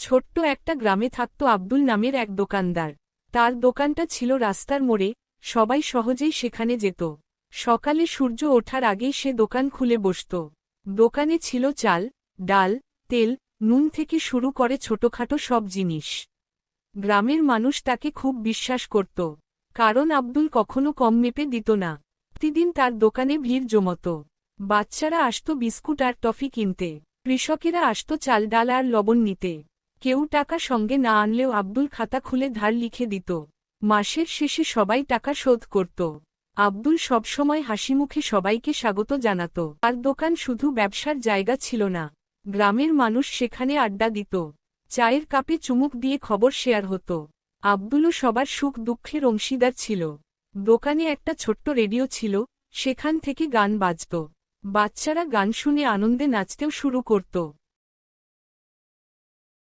ছোট্ট একটা গ্রামে থাকত আব্দুল নামের এক দোকানদার। তার দোকানটা ছিল রাস্তার মোড়ে, সবাই সহজেই সেখানে যেত। সকালে সূর্য ওঠার আগেই সে দোকান খুলে বসত। দোকানে ছিল চাল, ডাল, তেল, নুন থেকে শুরু করে ছোটখাটো সব জিনিস। গ্রামের মানুষ তাকে খুব বিশ্বাস করত, কারণ আব্দুল কখনো কম মেপে দিত না। প্রতিদিন তার দোকানে ভিড় জমত। বাচ্চারা আসত বিস্কুট আর টফি কিনতে, কৃষকেরা আসত চাল ডাল আর লবণ নিতে। কেউ টাকা সঙ্গে না আনলেও আব্দুল খাতা খুলে ধার লিখে দিত। মাসের শেষে সবাই টাকা শোধ করত। আব্দুল সবসময় হাসিমুখে সবাইকে স্বাগত জানাত। আর দোকান শুধু ব্যবসার জায়গা ছিল না, গ্রামের মানুষ সেখানে আড্ডা দিত। চায়ের কাপে চুমুক দিয়ে খবর শেয়ার হতো। আব্দুলও সবার সুখ দুঃখের অংশীদার ছিল। দোকানে একটা ছোট্ট রেডিও ছিল, সেখান থেকে গান বাজত। বাচ্চারা গান শুনে আনন্দে নাচতেও শুরু করত।